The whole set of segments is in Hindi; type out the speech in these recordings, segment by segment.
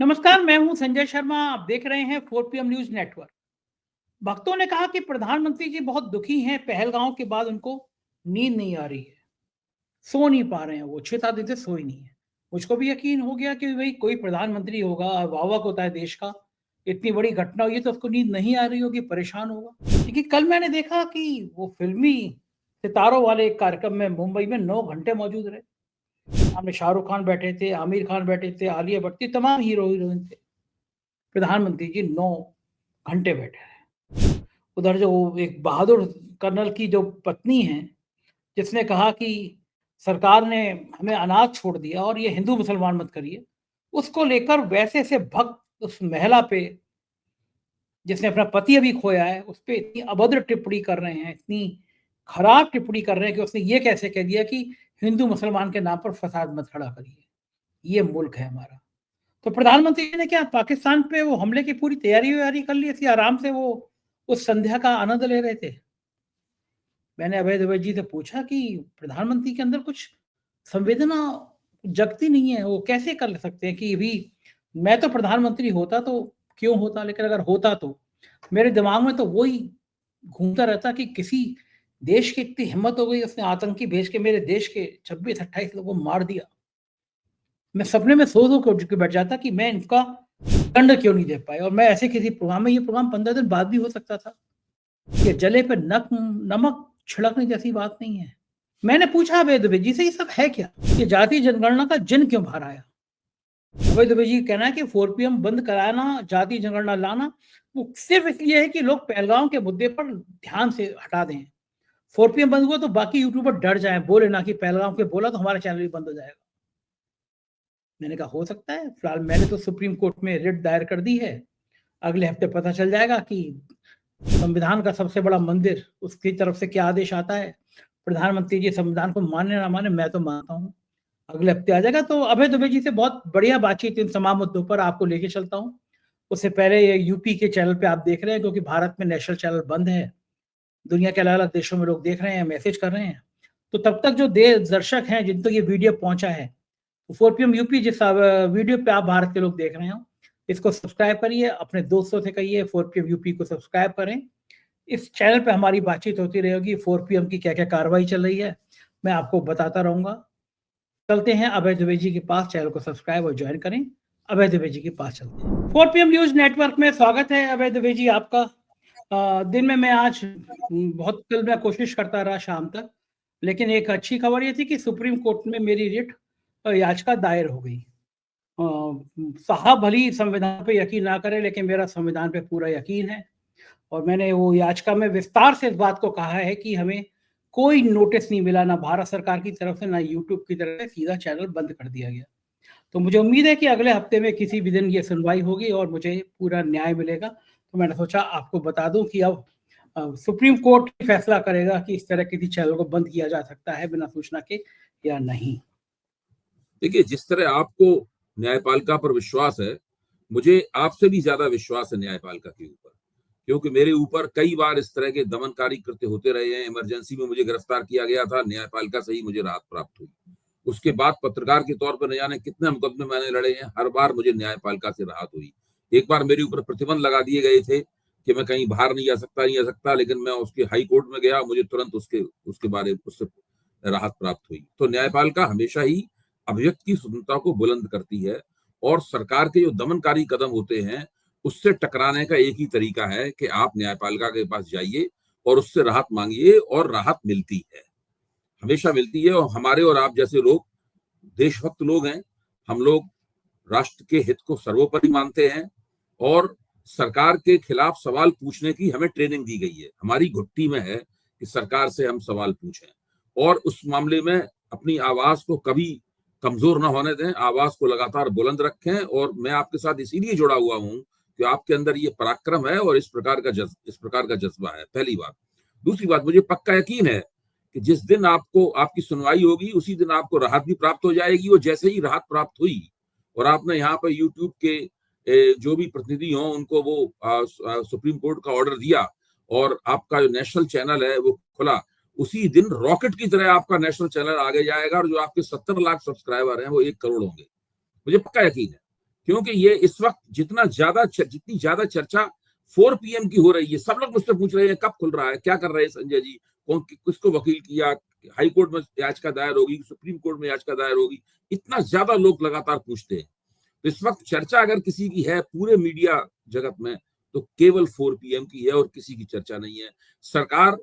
नमस्कार, मैं हूं संजय शर्मा। आप देख रहे हैं 4 PM न्यूज नेटवर्क। भक्तों ने कहा कि प्रधानमंत्री जी बहुत दुखी हैं। पहलगांव के बाद उनको नींद नहीं आ रही है, सो नहीं पा रहे हैं। वो 6-7 दिन से सोए नहीं है। मुझको भी यकीन हो गया कि भाई कोई प्रधानमंत्री होगा, अभिभावक होता है देश का, इतनी बड़ी घटना हुई है तो उसको नींद नहीं आ रही होगी, परेशान होगा। लेकिन कल मैंने देखा कि वो फिल्मी सितारों वाले एक कार्यक्रम में मुंबई में 9 घंटे मौजूद रहे। सामने शाहरुख खान बैठे थे, आमिर खान बैठे थे, आलिया भट्ट थी, तमाम हीरो हीरोइन थे। प्रधानमंत्री जी 9 घंटे बैठे रहे। उधर जो एक बहादुर कर्नल की जो पत्नी है, जिसने कहा कि सरकार ने हमें अनाथ छोड़ दिया और ये हिंदू मुसलमान मत करिए, उसको लेकर वैसे से भक्त उस महिला पे, जिसने अपना पति अभी खोया है, उस पे इतनी अभद्र टिप्पणी कर रहे हैं, इतनी खराब टिप्पणी कर रहे हैं कि उसने ये कैसे कह दिया कि हिंदू मुसलमान के नाम पर फसाद मत खड़ा करिए। ये मुल्क है हमारा। तो प्रधानमंत्री ने क्या पाकिस्तान पे वो हमले की पूरी तैयारी-वैयारी कर ली थी, आराम से वो उस संध्या का आनंद ले रहे थे। मैंने अभय द्विवेदी जी से पूछा कि प्रधानमंत्री के अंदर कुछ संवेदना जगती नहीं है, वो कैसे कर सकते हैं कि अभी मैं तो प्रधानमंत्री होता तो क्यों होता, लेकिन अगर होता तो मेरे दिमाग में तो वही घूमता रहता कि किसी देश की इतनी हिम्मत हो गई, उसने आतंकी भेज के मेरे देश के 26-28 लोगों को मार दिया। मैं सपने में सो के उठ के बैठ जाता कि मैं इनका दंड क्यों नहीं दे पाए, और मैं ऐसे किसी प्रोग्राम में, ये प्रोग्राम 15 दिन बाद भी हो सकता था। ये जले पे नमक छिड़कने जैसी बात नहीं है। मैंने पूछा अभय दुबे जी से, ये सब है क्या? ये जातीय जनगणना का जिन क्यों बाहर आया? अभय दुबे जी का कहना है कि 4 PM बंद कराना, जातीय जनगणना लाना, वो सिर्फ इसलिए है कि लोग पहलगाम के मुद्दे पर ध्यान से हटा दें। 4 PM बंद हुआ तो बाकी यूट्यूबर डर जाएं, बोले ना कि पहलगाम के बोला तो हमारा चैनल भी बंद हो जाएगा। मैंने कहा हो सकता है। फिलहाल मैंने तो सुप्रीम कोर्ट में रिट दायर कर दी है। अगले हफ्ते पता चल जाएगा कि संविधान का सबसे बड़ा मंदिर, उसकी तरफ से क्या आदेश आता है। प्रधानमंत्री जी संविधान को माने ना माने, मैं तो मानता हूँ। अगले हफ्ते आ जाएगा। तो अभय दुबे जी से बहुत बढ़िया बातचीत इन तमाम मुद्दों पर आपको लेके चलता हूँ। उससे पहले ये यूपी के चैनल पे आप देख रहे हैं, क्योंकि भारत में नेशनल चैनल बंद है। दुनिया के अलग अलग देशों में लोग देख रहे हैं, मैसेज कर रहे हैं। तो तब तक जो देश दर्शक हैं जिन तक ये वीडियो पहुंचा है, 4 PM यूपी जिस वीडियो पे आप भारत के लोग देख रहे हो, इसको सब्सक्राइब करिए, अपने दोस्तों से कहिए 4 PM यूपी को सब्सक्राइब करें। इस चैनल पे हमारी बातचीत होती रहेगी। 4 PM की क्या क्या कार्रवाई चल रही है मैं आपको बताता रहूंगा। चलते हैं अभय द्विवेदी जी के पास, चैनल को सब्सक्राइब और ज्वाइन करें। अभय द्विवेदी जी के पास चलते हैं। 4 PM न्यूज नेटवर्क में स्वागत है अभय द्विवेदी जी आपका। दिन में मैं आज बहुत, कल मैं कोशिश करता रहा शाम तक, लेकिन एक अच्छी खबर ये थी कि सुप्रीम कोर्ट में मेरी रिट याचिका दायर हो गई। साहब भली संविधान पे यकीन ना करे, लेकिन मेरा संविधान पे पूरा यकीन है। और मैंने वो याचिका में विस्तार से इस बात को कहा है कि हमें कोई नोटिस नहीं मिला, ना भारत सरकार की तरफ से ना यूट्यूब की तरफ से, सीधा चैनल बंद कर दिया गया। तो मुझे उम्मीद है कि अगले हफ्ते में किसी भी दिन ये सुनवाई होगी और मुझे पूरा न्याय मिलेगा। तो मैंने सोचा आपको बता दूं कि अब सुप्रीम कोर्ट फैसला करेगा कि इस तरह किसी चैनल को बंद किया जा सकता है बिना सूचना के या नहीं। देखिए, जिस तरह आपको न्यायपालिका पर विश्वास है, मुझे आपसे भी ज्यादा विश्वास है न्यायपालिका के ऊपर, क्योंकि मेरे ऊपर कई बार इस तरह के दमनकारी कृत्य होते रहे हैं। इमरजेंसी में मुझे गिरफ्तार किया गया था, न्यायपालिका से ही मुझे राहत प्राप्त हुई। उसके बाद पत्रकार के तौर पर न जाने कितने मुकदमे मैंने लड़े हैं, हर बार मुझे न्यायपालिका से राहत हुई। एक बार मेरे ऊपर प्रतिबंध लगा दिए गए थे कि मैं कहीं बाहर नहीं आ सकता, लेकिन मैं उसके हाई कोर्ट में गया, मुझे तुरंत उससे राहत प्राप्त हुई। तो न्यायपालिका हमेशा ही अभिव्यक्ति की स्वतंत्रता को बुलंद करती है, और सरकार के जो दमनकारी कदम होते हैं उससे टकराने का एक ही तरीका है कि आप न्यायपालिका के पास जाइए और उससे राहत मांगिए, और राहत मिलती है, हमेशा मिलती है। और हमारे और आप जैसे लोग देशभक्त लोग हैं, हम लोग राष्ट्र के हित को सर्वोपरि मानते हैं, और सरकार के खिलाफ सवाल पूछने की हमें ट्रेनिंग दी गई है। हमारी घुट्टी में है कि सरकार से हम सवाल पूछें, और उस मामले में अपनी आवाज को कभी कमजोर न होने दें, आवाज को लगातार बुलंद रखें। और मैं आपके साथ इसीलिए जुड़ा हुआ हूं कि आपके अंदर ये पराक्रम है और इस प्रकार का जज्बा है, पहली बात। दूसरी बात, मुझे पक्का यकीन है कि जिस दिन आपको आपकी सुनवाई होगी उसी दिन आपको राहत भी प्राप्त हो जाएगी। और जैसे ही राहत प्राप्त हुई और आपने यहाँ पर यूट्यूब के जो भी प्रतिनिधि हों उनको वो सुप्रीम कोर्ट का ऑर्डर दिया और आपका जो नेशनल चैनल है वो खुला, उसी दिन रॉकेट की तरह आपका नेशनल चैनल आगे जाएगा, और जो आपके 70 लाख सब्सक्राइबर हैं वो 1 करोड़ होंगे, मुझे पक्का यकीन है। क्योंकि ये इस वक्त जितनी ज्यादा चर्चा 4 PM की हो रही है, सब लोग मुझसे पूछ रहे हैं कब खुल रहा है, क्या कर रहे हैं संजय जी, कौन किसको वकील किया, हाई कोर्ट में याचिका दायर होगी, सुप्रीम कोर्ट में याचिका दायर होगी, इतना ज्यादा लोग लगातार पूछते हैं। तो इस वक्त चर्चा अगर किसी की है पूरे मीडिया जगत में तो केवल 4 PM की है और किसी की चर्चा नहीं है। सरकार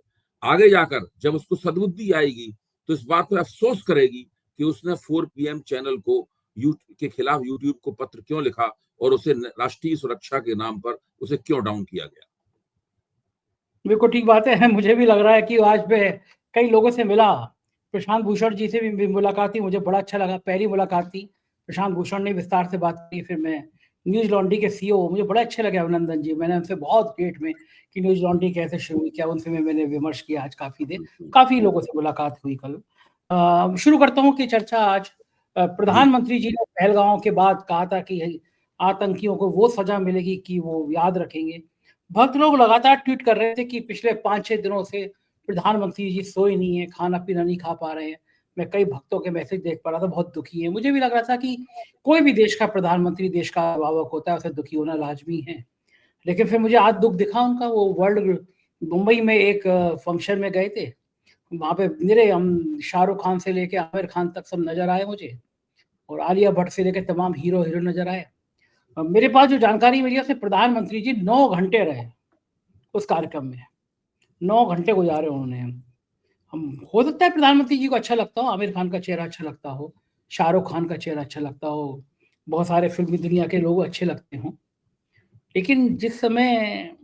आगे जाकर जब उसको सद्बुद्धि आएगी तो इस बात पर अफसोस करेगी कि उसने 4 PM चैनल को के खिलाफ यूट्यूब को पत्र क्यों लिखा और उसे राष्ट्रीय सुरक्षा के नाम पर उसे क्यों डाउन किया गया। बिल्कुल ठीक बात है। मुझे भी लग रहा है कि आज मैं कई लोगों से मिला, प्रशांत भूषण जी से भी मुलाकात थी, मुझे बड़ा अच्छा लगा। पहली मुलाकात थी, प्रशांत भूषण ने विस्तार से बात की। फिर मैं न्यूज़ लॉन्ड्री के CEO, मुझे बड़ा अच्छे लगे अभिनंदन जी। मैंने उनसे बहुत डेट में कि न्यूज़ लॉन्ड्री कैसे शुरू हुई, क्या उनसे मैंने विमर्श किया आज काफ़ी देर। काफ़ी लोगों से मुलाकात हुई कल। शुरू करता हूँ कि चर्चा आज प्रधानमंत्री जी ने पहलगाँव के बाद कहा था कि आतंकियों को वो सज़ा मिलेगी कि वो याद रखेंगे। भक्त लोग लगातार ट्वीट कर रहे थे कि पिछले 5-6 दिनों से प्रधानमंत्री जी सोए नहीं है, खाना-पीना नहीं खा पा रहे हैं। मैं कई भक्तों के मैसेज देख पा रहा था, बहुत दुखी हैं। मुझे भी लग रहा था कि कोई भी देश का प्रधानमंत्री देश का अभिभावक होता है, उसे दुखी होना लाज़मी है। लेकिन फिर मुझे आज दुःख दिखा उनका। वो वर्ल्ड मुंबई में एक फंक्शन में गए थे। वहाँ पे निरे हम शाहरुख खान से लेके आमिर खान तक सब नज़र आए मुझे, और आलिया भट्ट से लेके तमाम हीरो-हीरोइन नज़र आए। मेरे पास जो जानकारी मिली है उसमें प्रधानमंत्री जी 9 घंटे रहे उस कार्यक्रम में। 9 घंटे गुजारे उन्होंने। हम हो सकता है प्रधानमंत्री जी को अच्छा लगता हो, आमिर खान का चेहरा अच्छा लगता हो, शाहरुख खान का चेहरा अच्छा लगता हो, बहुत सारे फ़िल्मी दुनिया के लोग अच्छे लगते हों। लेकिन जिस समय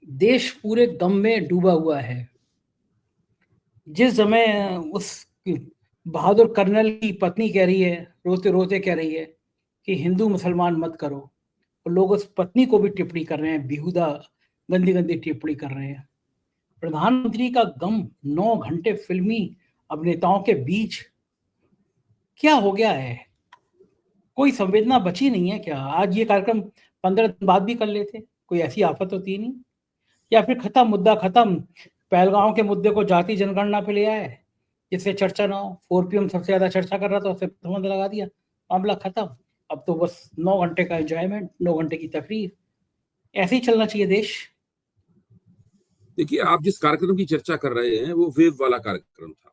देश पूरे गम में डूबा हुआ है, जिस समय उस बहादुर कर्नल की पत्नी कह रही है, रोते-रोते कह रही है कि हिंदू मुसलमान मत करो, और लोग उस पत्नी को भी टिप्पणी कर रहे हैं, बेहुदा गंदी-गंदी टिप्पणी कर रहे हैं। प्रधानमंत्री का गम 9 घंटे फिल्मी अभिनेताओं के बीच, क्या हो गया है? कोई संवेदना बची नहीं है क्या? आज ये कार्यक्रम 15 दिन बाद भी कर लेते, कोई ऐसी आफत होती नहीं? या फिर खत्म, मुद्दा खत्म, पहलगाँव के मुद्दे को जाति जनगणना पे ले आए, जिससे चर्चा ना हो। 4 PM सबसे ज़्यादा चर्चा कर रहा था, उसे प्रतिबंध लगा दिया, मामला खत्म। अब तो बस 9 घंटे का एन्जॉयमेंट, 9 घंटे की तकरीर। ऐसे ही चलना चाहिए देश। देखिए, आप जिस कार्यक्रम की चर्चा कर रहे हैं वो वेव वाला कार्यक्रम था।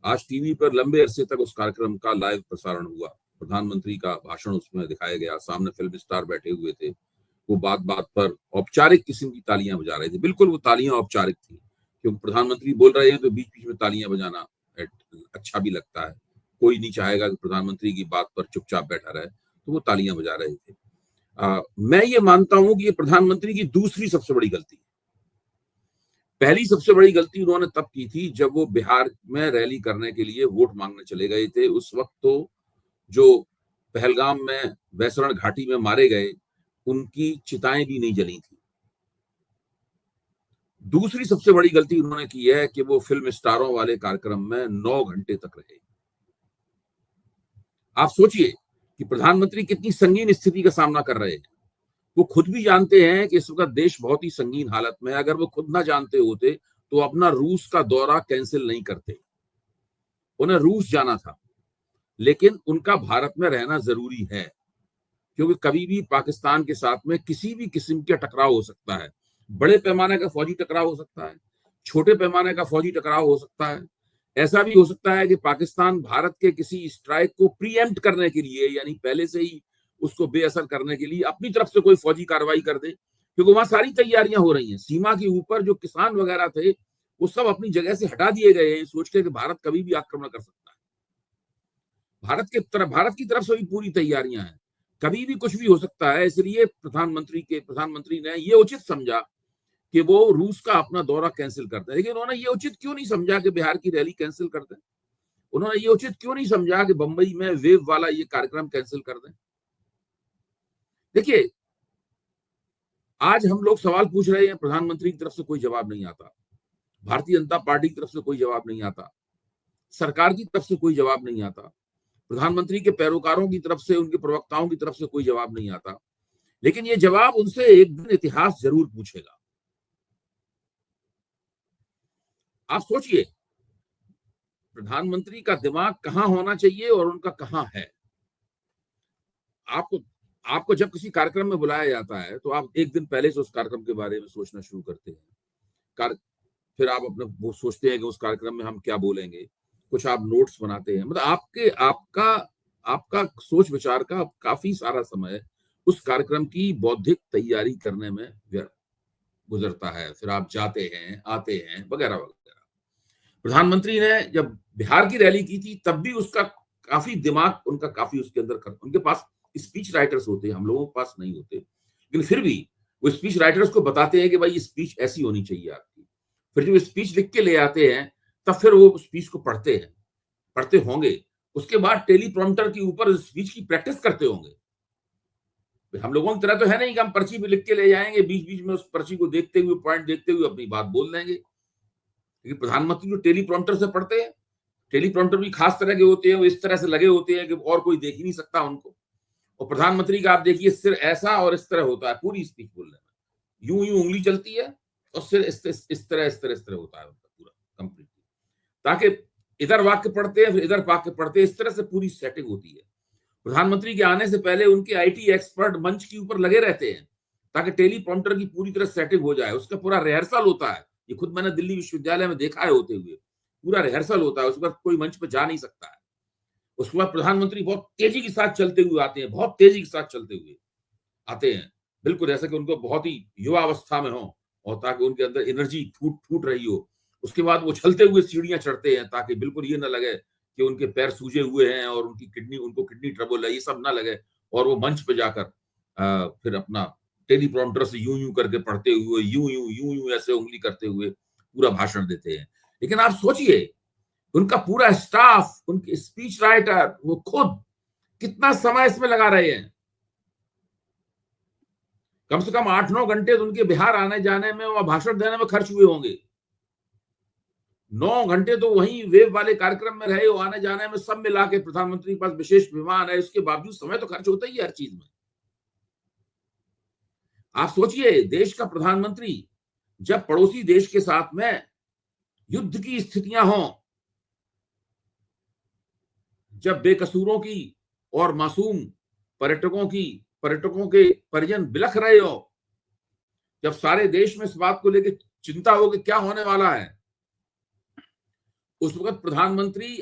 आज टीवी पर लंबे अरसे तक उस कार्यक्रम का लाइव प्रसारण हुआ। प्रधानमंत्री का भाषण उसमें दिखाया गया, सामने फिल्म स्टार बैठे हुए थे। वो बात बात पर औपचारिक किस्म की तालियां बजा रहे थे। बिल्कुल वो तालियां औपचारिक थी, क्योंकि प्रधानमंत्री बोल रहे हैं तो बीच बीच में तालियां बजाना अच्छा भी लगता है। कोई नहीं चाहेगा कि प्रधानमंत्री की बात पर चुपचाप बैठा रहे, तो वो तालियां बजा रहे थे। मैं ये मानता हूं कि ये प्रधानमंत्री की दूसरी सबसे बड़ी गलती है। पहली सबसे बड़ी गलती उन्होंने तब की थी जब वो बिहार में रैली करने के लिए वोट मांगने चले गए थे। उस वक्त तो जो पहलगाम में वैसरण घाटी में मारे गए, उनकी चिताएं भी नहीं जली थी। दूसरी सबसे बड़ी गलती उन्होंने की है कि वो फिल्म स्टारों वाले कार्यक्रम में 9 घंटे तक रहे। आप सोचिए कि प्रधानमंत्री कितनी संगीन स्थिति का सामना कर रहे हैं। वो खुद भी जानते हैं कि इस वक्त देश बहुत ही संगीन हालत में है। अगर वो खुद ना जानते होते तो अपना रूस का दौरा कैंसिल नहीं करते। उन्हें रूस जाना था, लेकिन उनका भारत में रहना जरूरी है, क्योंकि कभी भी पाकिस्तान के साथ में किसी भी किस्म का टकराव हो सकता है। बड़े पैमाने का फौजी टकराव हो सकता है, छोटे पैमाने का फौजी टकराव हो सकता है। ऐसा भी हो सकता है कि पाकिस्तान भारत के किसी स्ट्राइक को प्रीएम्प्ट करने के लिए, यानी पहले से ही उसको बेअसर करने के लिए अपनी तरफ से कोई फौजी कार्रवाई कर दे, क्योंकि वहां सारी तैयारियां हो रही हैं। सीमा के ऊपर जो किसान वगैरह थे वो सब अपनी जगह से हटा दिए गए हैं, सोच के कि भारत कभी भी आक्रमण कर सकता है। भारत की तरफ से भी पूरी तैयारियां हैं, कभी भी कुछ भी हो सकता है। इसलिए प्रधानमंत्री ने ये उचित समझा कि वो रूस का अपना दौरा कैंसिल कर दें। लेकिन उन्होंने ये उचित क्यों नहीं समझा कि बिहार की रैली कैंसिल कर दें? उन्होंने ये उचित क्यों नहीं समझा कि बंबई में वेव वाला ये कार्यक्रम कैंसिल कर दें? देखिए, आज हम लोग सवाल पूछ रहे हैं, प्रधानमंत्री की तरफ से कोई जवाब नहीं आता, भारतीय जनता पार्टी की तरफ से कोई जवाब नहीं आता, सरकार की तरफ से कोई जवाब नहीं आता, प्रधानमंत्री के पैरोकारों की तरफ से, उनके प्रवक्ताओं की तरफ से कोई जवाब नहीं आता। लेकिन ये जवाब उनसे एक दिन इतिहास जरूर पूछेगा। आप सोचिए, प्रधानमंत्री का दिमाग कहां होना चाहिए और उनका कहां है। आपको आपको जब किसी कार्यक्रम में बुलाया जाता है तो आप एक दिन पहले से उस कार्यक्रम के बारे में सोचना शुरू करते हैं। फिर आप अपने वो सोचते हैं कि उस कार्यक्रम में हम क्या बोलेंगे, कुछ आप नोट्स बनाते हैं। मतलब आपका आपका सोच विचार का काफी सारा समय उस कार्यक्रम की बौद्धिक तैयारी करने में गुजरता है। फिर आप जाते हैं, आते हैं, वगैरह वगैरह। प्रधानमंत्री ने जब बिहार की रैली की थी तब भी उसका काफी दिमाग उनका काफी उसके अंदर, उनके पास स्पीच राइटर्स होते हैं, हम लोगों के पास नहीं होते, लेकिन फिर भी वो स्पीच राइटर्स को बताते हैं कि भाई ये स्पीच ऐसी होनी चाहिए आपकी। फिर जब स्पीच लिख के ले आते हैं तब फिर वो स्पीच को पढ़ते हैं, पढ़ते होंगे, उसके बाद टेलीप्रॉम्प्टर के ऊपर स्पीच की प्रैक्टिस करते होंगे। हम लोगों की तरह तो है नहीं कि हम पर्ची पे लिख के ले जाएंगे, बीच बीच में उस पर्ची को देखते हुए, पॉइंट देखते हुए अपनी बात बोल देंगे। लेकिन प्रधानमंत्री जो टेलीप्रॉम्प्टर से पढ़ते हैं, टेलीप्रॉम्प्टर भी खास तरह के होते हैं, वो इस तरह से लगे होते हैं कि और कोई देख ही नहीं सकता उनको। और प्रधानमंत्री का आप देखिए सिर ऐसा और इस तरह होता है पूरी स्पीच बोलने में, यूं यूं उंगली चलती है और सिर इस तरह होता है उनका पूरा कंप्लीटली, ताकि इधर वाक्य पढ़ते हैं फिर इधर वाक्य पढ़ते हैं, इस तरह से पूरी सेटिंग होती है। प्रधानमंत्री के आने से पहले उनके आईटी एक्सपर्ट मंच के ऊपर लगे रहते हैं ताकि टेलीप्रॉम्प्टर की पूरी तरह सेटिंग हो जाए। उसका पूरा रिहर्सल होता है, ये खुद मैंने दिल्ली विश्वविद्यालय में देखा है होते हुए, पूरा रिहर्सल होता है। उसके बाद कोई मंच पर जा नहीं सकता है। उसके बाद प्रधानमंत्री बहुत तेजी के साथ चलते हुए आते हैं, बहुत तेजी के साथ चलते हुए आते हैं, बिल्कुल ऐसा कि उनको बहुत ही युवा अवस्था में हो और ताकि उनके अंदर एनर्जी फूट रही हो। उसके बाद वो चलते हुए सीढ़ियां चढ़ते हैं ताकि बिल्कुल ये ना लगे कि उनके पैर सूजे हुए हैं और उनको किडनी ट्रबल है, ये सब ना लगे। और वो मंच पे जाकर फिर अपना टेलीप्रॉम्प्टर से यूं यूं करके पढ़ते हुए, यूं यूं ऐसे उंगली करते हुए पूरा भाषण देते हैं। लेकिन आप सोचिए उनका पूरा स्टाफ, उनके स्पीच राइटर, वो खुद कितना समय इसमें लगा रहे हैं। कम से कम 8-9 घंटे तो उनके बिहार आने जाने में और भाषण देने में खर्च हुए होंगे। 9 घंटे तो वहीं वेब वाले कार्यक्रम में रहे, वो आने जाने में सब मिला के, प्रधानमंत्री के पास विशेष विमान है, उसके बावजूद समय तो खर्च होता ही है हर चीज में। आप सोचिए देश का प्रधानमंत्री जब पड़ोसी देश के साथ में युद्ध की स्थितियां हों, जब बेकसूरों की और मासूम पर्यटकों के परिजन बिलख रहे हो, जब सारे देश में इस बात को लेकर चिंता हो कि क्या होने वाला है, उस वक्त प्रधानमंत्री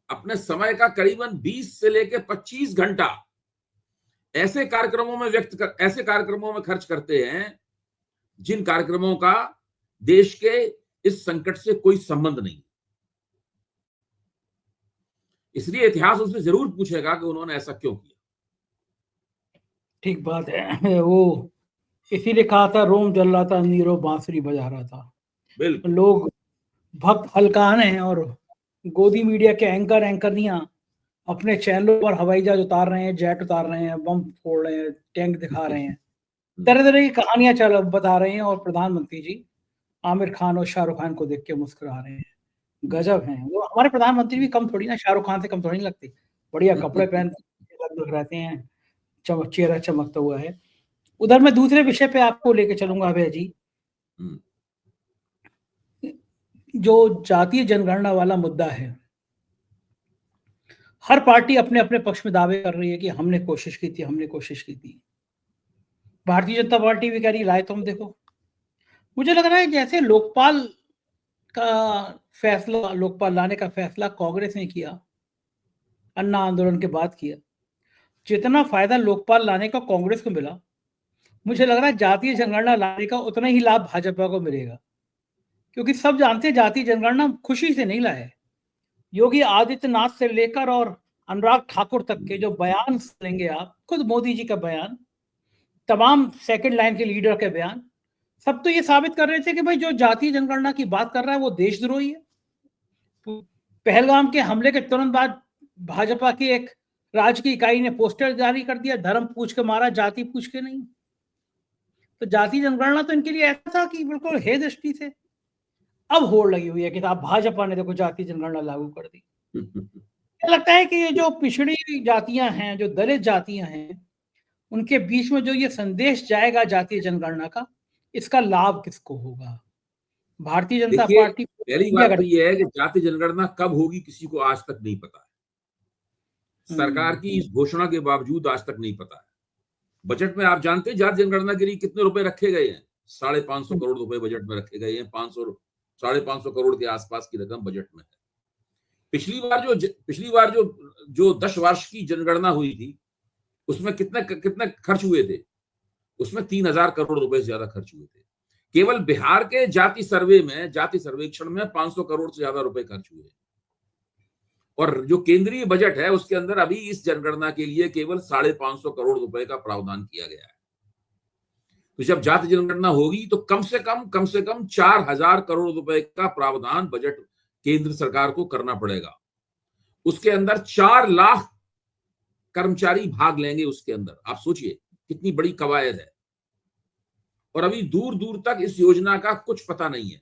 अपने समय का करीबन 20 से लेकर 25 घंटा ऐसे कार्यक्रमों में खर्च करते हैं जिन कार्यक्रमों का देश के इस संकट से कोई संबंध नहीं। इसलिए इतिहास उससे जरूर पूछेगा कि उन्होंने ऐसा क्यों किया। ठीक बात है। वो इसीलिए कहा था रोम जल रहा था, नीरो बांसुरी बजा रहा था। बिल्कुल। लोग भक्त हल्कान हैं और गोदी मीडिया के एंकरनियां अपने चैनलों पर हवाई जहाज उतार रहे हैं, जेट उतार रहे हैं, बम फोड़ रहे हैं, टैंक दिखा रहे हैं, तरह तरह की कहानियां बता रहे हैं। और प्रधानमंत्री जी आमिर खान और शाहरुख खान को देख के मुस्कुरा रहे हैं। गजब हैं वो। हमारे प्रधानमंत्री भी कम थोड़ी ना, शाहरुख खान से कम थोड़ी नहीं लगती। बढ़िया कपड़े पहनते रहते हैं, चेहरा चमकता हुआ है। उधर मैं दूसरे विषय पे आपको लेके चलूंगा अभय जी। जो जातीय जनगणना वाला मुद्दा है, हर पार्टी अपने अपने पक्ष में दावे कर रही है कि हमने कोशिश की थी। भारतीय जनता पार्टी भी कह रही लाए तुम देखो। मुझे लग रहा है जैसे लोकपाल लाने का फैसला कांग्रेस ने किया, अन्ना आंदोलन के बाद किया, जितना फायदा लोकपाल लाने का कांग्रेस को मिला, मुझे लग रहा है जातीय जनगणना लाने का उतना ही लाभ भाजपा को मिलेगा। क्योंकि सब जानते हैं जातीय जनगणना खुशी से नहीं लाए। योगी आदित्यनाथ से लेकर और अनुराग ठाकुर तक के जो बयान लेंगे आप, खुद मोदी जी का बयान, तमाम सेकंड लाइन के लीडर के बयान, सब तो ये साबित कर रहे थे कि भाई जो जातीय जनगणना की बात कर रहा है वो देशद्रोही है। पहलगाम के हमले के तुरंत बाद भाजपा की एक राज्य की इकाई ने पोस्टर जारी कर दिया, धर्म पूछ के मारा, जाति पूछ के नहीं। तो जातीय जनगणना तो इनके लिए ऐसा था कि बिल्कुल हे दृष्टि से। अब होड़ लगी हुई है कि भाजपा ने देखो जातीय जनगणना लागू कर दी। लगता है कि ये जो पिछड़ी जातियां हैं, जो दलित जातियां हैं, उनके बीच में जो ये संदेश जाएगा जातीय जनगणना का, इसका लाभ किसको होगा? भारतीय जनता पार्टी। पहली बात तो ये है कि जातीय जनगणना कब होगी किसी को आज तक नहीं पता है। सरकार की इस घोषणा के बावजूद आज तक नहीं पता है। बजट में आप जानते हैं जाति जनगणना के लिए कितने रुपए रखे गए हैं? 550 करोड़ रुपए बजट में रखे गए हैं। 550 करोड़ के आसपास की रकम बजट में है। पिछली बार जो 10 वर्ष की जनगणना हुई थी, उसमें कितने खर्च हुए थे? उसमें 3000 करोड़ रुपए से ज्यादा खर्च हुए थे। केवल बिहार के जाति सर्वेक्षण में 500 करोड़ से ज्यादा रुपए खर्च हुए। और जो केंद्रीय बजट है उसके अंदर अभी इस जनगणना के लिए केवल 550 करोड़ रुपए का प्रावधान किया गया है। तो जब जाति जनगणना होगी तो कम से कम 4000 करोड़ रुपए का प्रावधान बजट केंद्र सरकार को करना पड़ेगा। उसके अंदर 4 लाख कर्मचारी भाग लेंगे। उसके अंदर आप सोचिए कितनी बड़ी कवायद है। और अभी दूर दूर तक इस योजना का कुछ पता नहीं है।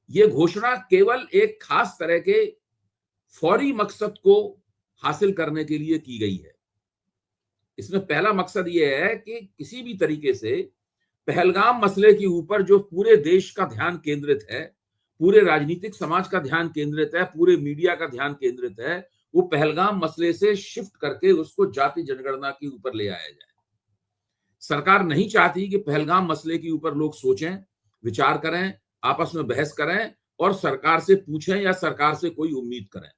यह घोषणा केवल एक खास तरह के फौरी मकसद को हासिल करने के लिए की गई है। इसमें पहला मकसद यह है कि किसी भी तरीके से पहलगाम मसले के ऊपर जो पूरे देश का ध्यान केंद्रित है, पूरे राजनीतिक समाज का ध्यान केंद्रित है, पूरे मीडिया का ध्यान केंद्रित है, वो पहलगाम मसले से शिफ्ट करके उसको जाति जनगणना के ऊपर ले आया जाए। सरकार नहीं चाहती कि पहलगाम मसले के ऊपर लोग सोचें, विचार करें, आपस में बहस करें और सरकार से पूछें या सरकार से कोई उम्मीद करें।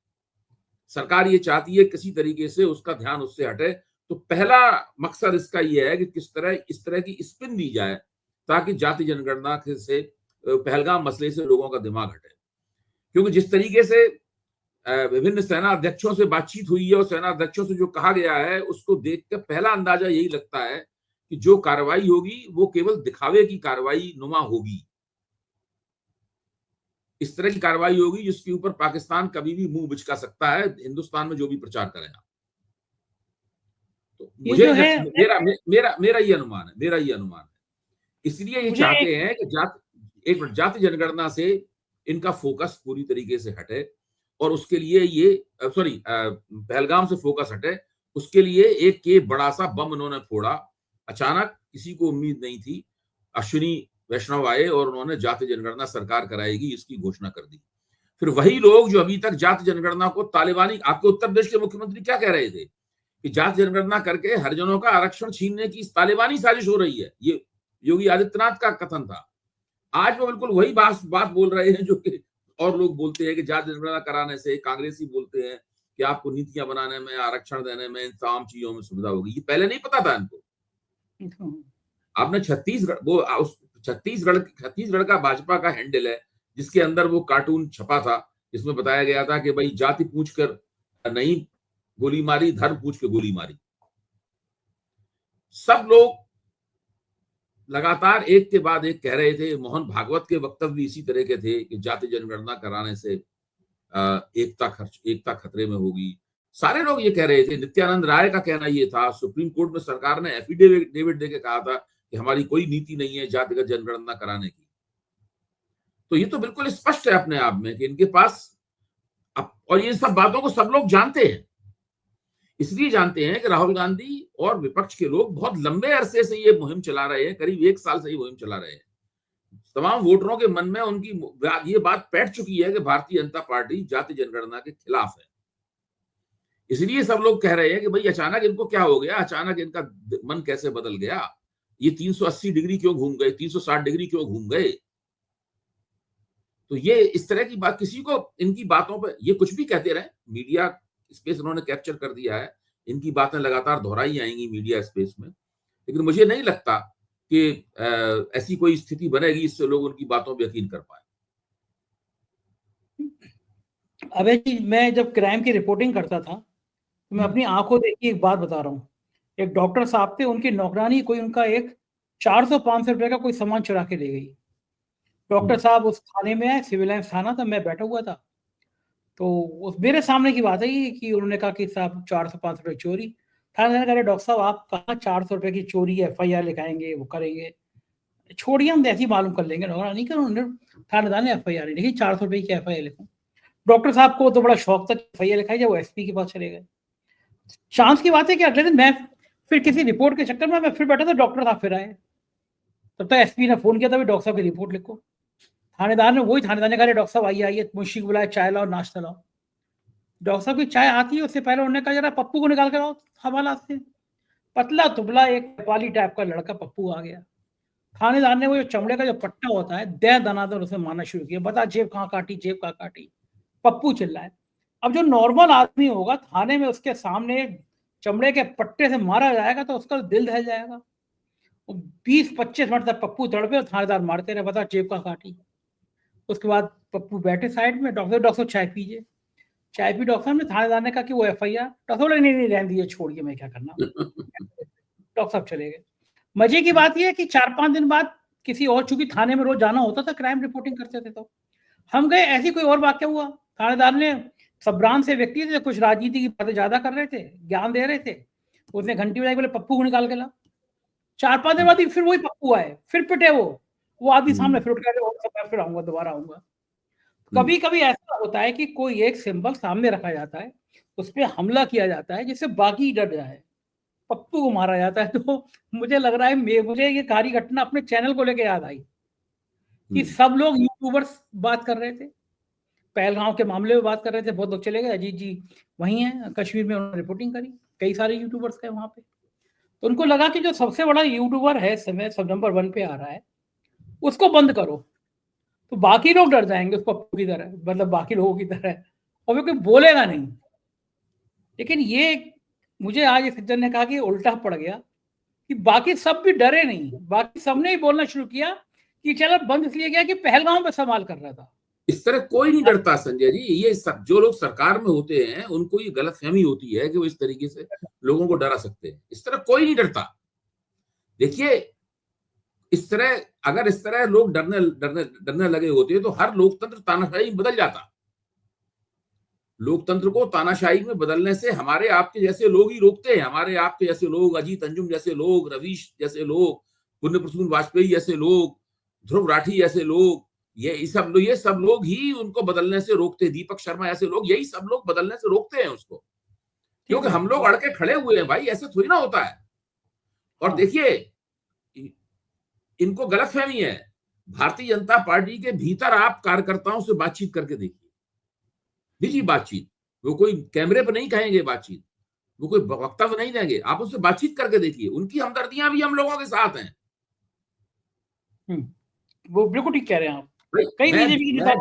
सरकार ये चाहती है किसी तरीके से उसका ध्यान उससे हटे। तो पहला मकसद इसका यह है कि इस तरह की स्पिन दी जाए ताकि जाति जनगणना से पहलगाम मसले से लोगों का दिमाग हटे। क्योंकि जिस तरीके से विभिन्न सेना अध्यक्षों से बातचीत हुई है और सेना अध्यक्षों से जो कहा गया है उसको देख कर पहला अंदाजा यही लगता है कि जो कार्रवाई होगी वो केवल दिखावे की कार्रवाई नुमा होगी। इस तरह की कार्रवाई होगी जिसके ऊपर पाकिस्तान कभी भी मुंह बिचका सकता है, हिंदुस्तान में जो भी प्रचार करेगा। तो मुझे मेरा ये अनुमान है। इसलिए ये चाहते हैं कि जाति जनगणना से इनका फोकस पूरी तरीके से हटे और उसके लिए पहलगाम से फोकस हटे। उसके लिए एक बड़ा सा बम उन्होंने फोड़ा। अचानक किसी को उम्मीद नहीं थी। अश्विनी वैष्णव आए और उन्होंने जाति जनगणना सरकार कराएगी इसकी घोषणा कर दी। फिर वही लोग जो अभी तक जाति जनगणना को तालिबानी, आपके उत्तर प्रदेश के मुख्यमंत्री क्या कह रहे थे कि जाति जनगणना करके हरिजनों का आरक्षण छीनने की तालिबानी साजिश हो रही है। ये योगी आदित्यनाथ का कथन था। आज वो बिल्कुल वही बात बोल रहे हैं जो कि और लोग बोलते हैं कि जाति जनगणना कराने से, कांग्रेसी बोलते हैं कि आपको नीतियां बनाने में, आरक्षण देने में, इन तमाम चीजों में सुविधा होगी। ये पहले नहीं पता था इनको। आपने छत्तीसगढ़ का भाजपा का हैंडल है जिसके अंदर वो कार्टून छपा था जिसमें बताया गया था कि भाई जाति पूछकर नहीं गोली मारी, धर्म पूछ के गोली मारी। सब लोग लगातार एक के बाद एक कह रहे थे। मोहन भागवत के वक्तव्य भी इसी तरह के थे कि जाति जनगणना कराने से एकता खतरे में होगी। सारे लोग ये कह रहे थे। नित्यानंद राय का कहना ये था। सुप्रीम कोर्ट में सरकार ने एफिडेविट देके कहा था कि हमारी कोई नीति नहीं है जातिगत जनगणना कराने की। तो ये तो बिल्कुल स्पष्ट है अपने आप में कि इनके पास और ये सब बातों को सब लोग जानते हैं। इसलिए जानते हैं कि राहुल गांधी और विपक्ष के लोग बहुत लंबे अरसे से ये मुहिम चला रहे हैं। करीब 1 साल से ये मुहिम चला रहे हैं। तमाम वोटरों के मन में उनकी ये बात बैठ चुकी है कि भारतीय जनता पार्टी जाति जनगणना के खिलाफ है। इसलिए सब लोग कह रहे हैं कि भाई अचानक इनको क्या हो गया, अचानक इनका मन कैसे बदल गया, ये 380 डिग्री क्यों घूम गए, 360 डिग्री क्यों घूम गए। तो ये इस तरह की बात, किसी को इनकी बातों पर ये कुछ भी कहते रहे, मीडिया स्पेस उन्होंने कैप्चर कर दिया है। इनकी बातें लगातार दोहराई आएंगी मीडिया स्पेस में, लेकिन मुझे नहीं लगता कि ऐसी कोई स्थिति बनेगी इससे लोग उनकी बातों पर यकीन कर पाए। अबे जी, मैं जब क्राइम की रिपोर्टिंग करता था तो मैं अपनी आंखों देखी एक बात बता रहा हूँ। एक डॉक्टर साहब थे, उनकी नौकरानी कोई उनका एक 400-500 रुपए का कोई सामान चुरा के ले गई। डॉक्टर साहब उस थाने में आए, सिविल लाइन्स थाना था, मैं बैठा हुआ था। तो उस मेरे सामने की बात है ये कि उन्होंने कहा कि साहब 400-500 रुपए चोरी। थाने कह रहे डॉक्टर साहब आप कहाँ 400 रुपए की चोरी FIR लिखाएंगे, वो करेंगे, छोड़िए हम ऐसे ही मालूम कर लेंगे। नहीं कर उन्होंने थानेदार ने FIR लिखी, 400 रुपए की FIR लिखूं। डॉक्टर साहब को तो बड़ा शौक था FIR लिखाई, जब वो SP के पास चले गए। चांस की बात है कि अगले दिन मैं फिर किसी रिपोर्ट के चक्कर में मैं फिर बैठा था, डॉक्टर साहब फिर आए। तब तक SP ने फोन किया था, डॉक्टर साहब की रिपोर्ट लिखो। थानेदार ने कहा डॉक्टर साहब आइए, मुंशी को बुलाया, चाय लाओ, नाश्ता लाओ। डॉक्टर साहब की चाय आती है, उससे पहले उन्होंने कहा जरा पप्पू को निकाल के लाओ हवाला से। पतला दुबला एक नेपाली टाइप का लड़का पप्पू आ गया। थानेदार ने वो जो चमड़े का जो पट्टा होता है दे दनादन उसमें मारना शुरू किया, बता जेब कहाँ काटी, जेब कहाँ काटी। पप्पू चिल्लाए। अब जो नॉर्मल आदमी होगा थाने में उसके सामने चमड़े के पट्टे से मारा जाएगा तो उसका दिल दहल जाएगा। 20-25 मिनट तक पप्पू तड़पे और थानेदार मारते रहे, बता जेब कहाँ काटी। उसके बाद पप्पू बैठे साइड में, डॉक्टर चाय पीजिए। चाय पी डॉक्टर ने, थानेदार ने कहा कि वो एफआईआर, डॉक्टर बोले नहीं रहने दीजिए, छोड़िए, मैं क्या करना। डॉक्टर साहब चले गए। मजे की बात यह है कि 4-5 दिन बाद किसी और, चूंकि थाने में रोज जाना होता था, क्राइम रिपोर्टिंग करते थे, तो हम गए, ऐसी कोई और वाक्य हुआ। थानेदार ने, संभ्रांत से व्यक्ति थे, कुछ राजनीति की बातें ज्यादा कर रहे थे, ज्ञान दे रहे थे, उसने घंटी बजाई, बोले पप्पू को निकाल के ला। 4-5 दिन बाद ही फिर वही पप्पू आए, फिर पिटे वो आदमी सामने, फिर उठ के फिर आऊंगा, दोबारा आऊंगा। कभी कभी ऐसा होता है कि कोई एक सिंबल सामने रखा जाता है, उस पर हमला किया जाता है जिससे बाकी डर जाए, पप्पू को मारा जाता है। तो मुझे लग रहा है, मुझे ये सारी घटना अपने चैनल को लेकर याद आई कि सब लोग यूट्यूबर्स बात कर रहे थे, पहलगांव के मामले में बात कर रहे थे, बहुत लोग चले गए, अजीत जी वही हैं कश्मीर में, उन्होंने रिपोर्टिंग करी, कई सारे यूट्यूबर्स थे वहां पे। तो उनको लगा कि जो सबसे बड़ा यूट्यूबर है इस समय, सब नंबर 1 पे आ रहा है, उसको बंद करो, तो बाकी लोग डर जाएंगे उस पप्पू की तरह, मतलब बाकी लोगों की तरह, और वो कोई बोलेगा नहीं। लेकिन ये मुझे आज इस सज्जन ने कहा कि उल्टा पड़ गया कि बाकी सब भी डरे नहीं, बाकी सबने ही बोलना शुरू किया कि चलो, बंद इसलिए गया कि पहलगाम पे सवाल कर रहा था। इस तरह कोई नहीं डरता संजय जी, ये सब जो लोग सरकार में होते हैं उनको ये गलतफहमी होती है कि वो इस तरीके से लोगों को डरा सकते हैं। इस तरह कोई नहीं डरता। देखिए, इस तरह अगर इस तरह लोग डरने डरने डरने लगे होते तो हर लोकतंत्र तानाशाही में बदल जाता। लोकतंत्र को तानाशाही में बदलने से हमारे आपके जैसे लोग ही रोकते हैं। हमारे आपके जैसे लोग, अजीत अंजुम जैसे लोग, रवीश जैसे लोग, पुण्य प्रसून वाजपेयी जैसे लोग, ध्रुव राठी जैसे लोग, ये सब लोग ही उनको बदलने से रोकते। दीपक शर्मा ऐसे लोग, यही सब लोग बदलने से रोकते हैं उसको, क्योंकि हम लोग अड़के खड़े हुए हैं भाई, ऐसे थोड़ी ना होता है। और देखिए, इनको गलतफहमी है। भारतीय जनता पार्टी के भीतर आप कार्यकर्ताओं से बातचीत करके देखिए, निजी बातचीत, वो कोई कैमरे पर नहीं कहेंगे बातचीत, वो कोई वक्तव्य नहीं देंगे, आप उससे बातचीत करके देखिए, उनकी हमदर्दियां भी हम लोगों के साथ हैं। वो बिल्कुल ठीक कह रहे हैं आप। कई बीजेपी की नेता,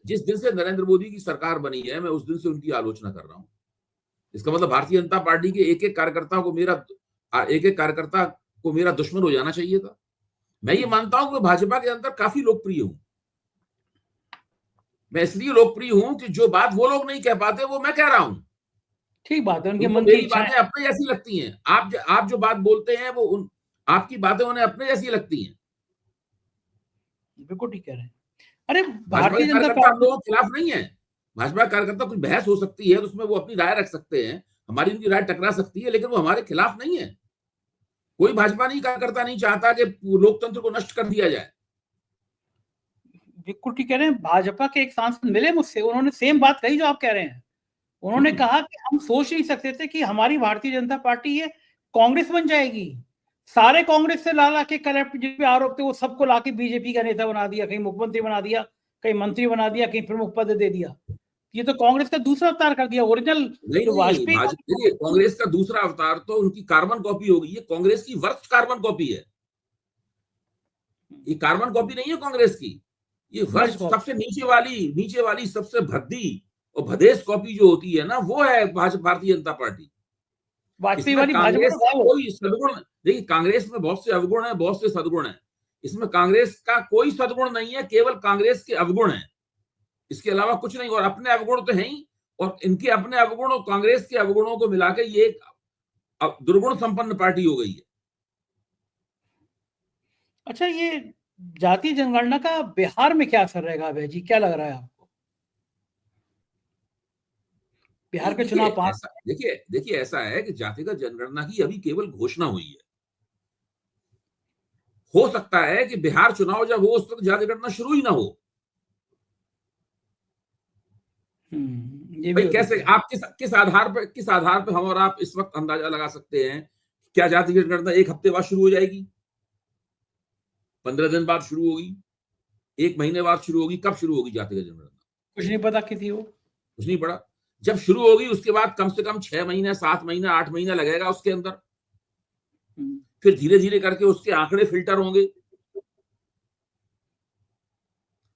जिस दिन से नरेंद्र मोदी की सरकार बनी है, मैं उस दिन से उनकी आलोचना कर रहा हूं। इसका मतलब भारतीय जनता पार्टी के एक एक कार्यकर्ता को मेरा दुश्मन हो जाना चाहिए था। मैं ये मानता हूं कि भाजपा के अंदर काफी लोकप्रिय हूं। मैं इसलिए लोकप्रिय हूं कि जो बात वो लोग नहीं कह पाते वो मैं कह रहा हूं। ठीक बात है, उनके उनको मन की मेरी इच्छा बातें है। अपने जैसी लगती हैं। आप जो बात बोलते हैं वो आपकी बातें उन्हें अपने जैसी लगती हैं। बिल्कुल ठीक कह रहे हैं। अरे भाजपा के भारतीय जनता कार्यकर्ता हम पार्टी, लोगों के खिलाफ नहीं है। भाजपा कार्यकर्ता कुछ बहस हो सकती है तो उसमें वो अपनी राय रख सकते हैं, हमारी उनकी राय टकरा सकती है, लेकिन वो हमारे खिलाफ नहीं है। कोई भाजपा नहीं कार्यकर्ता नहीं चाहता कि लोकतंत्र को नष्ट कर दिया जाए। बिल्कुल ठीक कह रहे हैं। भाजपा के एक सांसद मिले मुझसे, उन्होंने सेम बात कही जो आप कह रहे हैं। उन्होंने कहा कि हम सोच नहीं सकते थे कि हमारी भारतीय जनता पार्टी ये कांग्रेस बन जाएगी। सारे कांग्रेस से ला के करप्ट जिस पे आरोप थे वो सबको लाके बीजेपी का नेता बना दिया, कहीं मुख्यमंत्री बना दिया, कहीं मंत्री बना दिया, कहीं प्रमुख पद दे दिया। ये तो कांग्रेस का दूसरा अवतार कर दिया। ओरिजिनल जो नहीं, वाजपेयी देखिए, कांग्रेस का दूसरा अवतार तो उनकी कार्बन कॉपी होगी। ये कांग्रेस की वर्स्ट कार्बन कॉपी है। ये कार्बन कॉपी नहीं है कांग्रेस की, ये वर्स्ट, सबसे नीचे वाली सबसे भद्दी और भदेश कॉपी जो होती है ना, वो है भारतीय जनता पार्टी। वाजपेयी इसमें वाली कांग्रेस भाजपा का कोई सदगुण, देखिए कांग्रेस में बहुत से अवगुण है, बहुत से सदगुण है। इसमें कांग्रेस का कोई सदगुण नहीं है, केवल कांग्रेस के अवगुण है, इसके अलावा कुछ नहीं। और अपने अवगुण तो है ही, और इनके अपने अवगुण और कांग्रेस के अवगुणों को मिलाकर ये एक दुर्गुण संपन्न पार्टी हो गई है। अच्छा, ये जातीय जनगणना का बिहार में क्या असर रहेगा अभय जी, क्या लग रहा है आपको? बिहार के चुनाव पास, देखिए ऐसा है कि जातिगत जनगणना की अभी केवल घोषणा हुई है। हो सकता है कि बिहार चुनाव जब हो उस वक्त जनगणना शुरू ही ना हो। ये भाई भी हो कैसे, सकता है। आप किस आधार पर हम और आप इस वक्त अंदाजा लगा सकते हैं क्या जातिगत जनगणना एक हफ्ते बाद शुरू हो जाएगी, 15 दिन बाद शुरू होगी, 1 महीने बाद शुरू होगी? कब शुरू होगी जातिगत जनगणना? कुछ नहीं पता किसी को। कुछ नहीं पड़ा। जब शुरू होगी उसके बाद कम से कम 6 महीने, 7 महीना, 8 महीना लगेगा उसके अंदर। फिर धीरे धीरे करके उसके आंकड़े फिल्टर होंगे,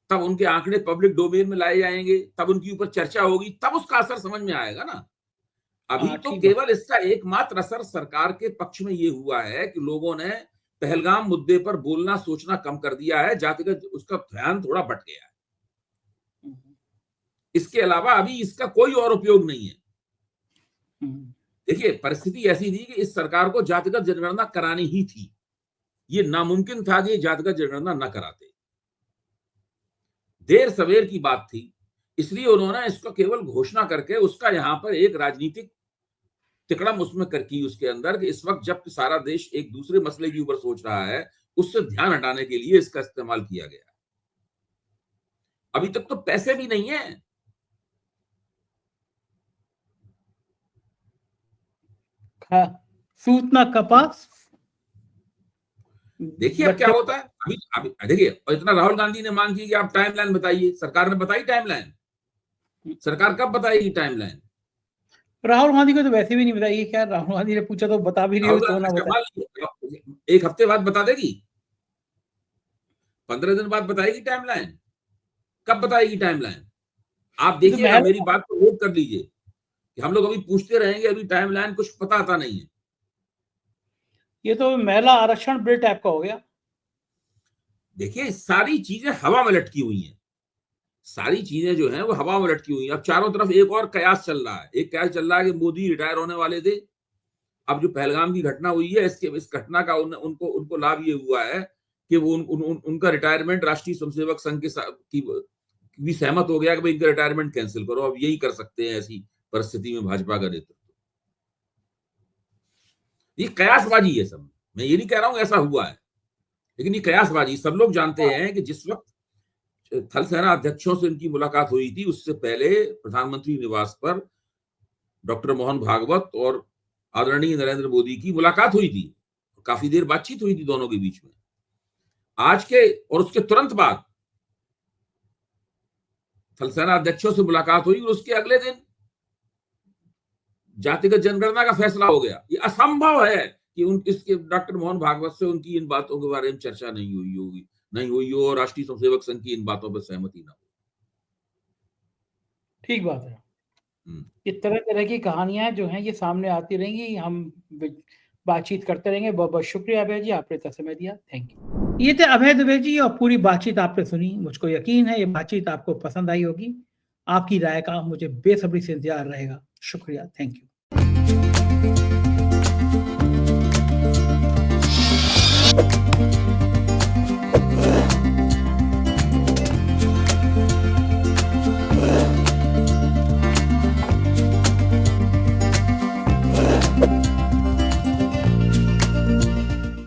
तब उनके आंकड़े पब्लिक डोमेन में लाए जाएंगे, तब उनके ऊपर चर्चा होगी, तब उसका असर समझ में आएगा ना। अभी तो केवल इसका एकमात्र असर सरकार के पक्ष में ये हुआ है कि लोगों ने पहलगाम मुद्दे पर बोलना सोचना कम कर दिया है, जातिगत उसका ध्यान थोड़ा बट गया है। इसके अलावा अभी इसका कोई और उपयोग नहीं है। देखिए, परिस्थिति ऐसी थी कि इस सरकार को जातिगत जनगणना करानी ही थी। ये नामुमकिन था कि जातिगत जनगणना न कराते। देर सवेर की बात थी, इसलिए उन्होंने इसको केवल घोषणा करके उसका यहां पर एक राजनीतिक तिकड़म उसमें कर की उसके अंदर कि इस वक्त जब सारा देश एक दूसरे मसले के ऊपर सोच रहा है, उससे ध्यान हटाने के लिए इसका इस्तेमाल किया गया। अभी तक तो पैसे भी नहीं है। सूतना कपास। देखिए अब क्या होता है। अभी देखिए, इतना राहुल गांधी ने मांग की कि आप टाइमलाइन बताइए, सरकार ने बताई टाइमलाइन? सरकार कब बताएगी टाइमलाइन? राहुल गांधी को तो वैसे भी नहीं बताइए। क्या राहुल गांधी ने पूछा तो बता भी रही हो तो ना बताए। एक हफ्ते बाद बता देगी, 15 दिन बाद बताएगी टाइमलाइन? कब बताएगी टाइमलाइन? आप देखिएगा, मेरी बात को नोट कर लीजिए कि हम लोग अभी पूछते रहेंगे, अभी टाइमलाइन कुछ पता आता नहीं है। ये तो महिला आरक्षण बिल टाइप का हो गया। देखिए, सारी चीजें हवा में लटकी हुई हैं। सारी चीजें जो हैं वो हवा में लटकी हुई हैं। अब चारों तरफ एक और कयास चल रहा है। एक कयास चल रहा है कि मोदी रिटायर होने वाले थे। अब जो पहलगाम की घटना हुई है, इस घटना का उनको लाभ ये हुआ है कि वो उनका रिटायरमेंट राष्ट्रीय स्वयंसेवक संघ के साथ भी सहमत हो गया कि भाई इनका रिटायरमेंट कैंसिल करो। अब यही कर सकते हैं ऐसी परिस्थिति में भाजपा का नेतृत्व। ये कयासबाजी है सब। मैं ये नहीं कह रहा हूं ऐसा हुआ है, लेकिन ये कयासबाजी। सब लोग जानते हैं कि जिस वक्त थल सेना अध्यक्षों से इनकी मुलाकात हुई थी, उससे पहले प्रधानमंत्री निवास पर डॉक्टर मोहन भागवत और आदरणीय नरेंद्र मोदी की मुलाकात हुई थी। काफी देर बातचीत हुई थी दोनों के बीच में। आज के और उसके तुरंत बाद थल सेना अध्यक्षों से मुलाकात हुई और उसके अगले दिन जातिगत जनगणना का फैसला हो गया। ये असंभव है कि इसके डॉक्टर मोहन भागवत से उनकी इन बातों के बारे में चर्चा नहीं हुई हो और राष्ट्रीय स्वयंसेवक संघ की इन बातों पर सहमति ना हो। ठीक बात है। इस तरह तरह की कहानियां जो हैं ये सामने आती रहेंगी। हम बातचीत करते रहेंगे। बहुत बहुत शुक्रिया अभय जी, आपने इतना समय दिया। Thank you. ये थे अभय दुबे जी और पूरी बातचीत आपने सुनी। मुझको यकीन है ये बातचीत आपको पसंद आई होगी। आपकी राय का मुझे बेसब्री से इंतजार रहेगा। शुक्रिया। Thank you.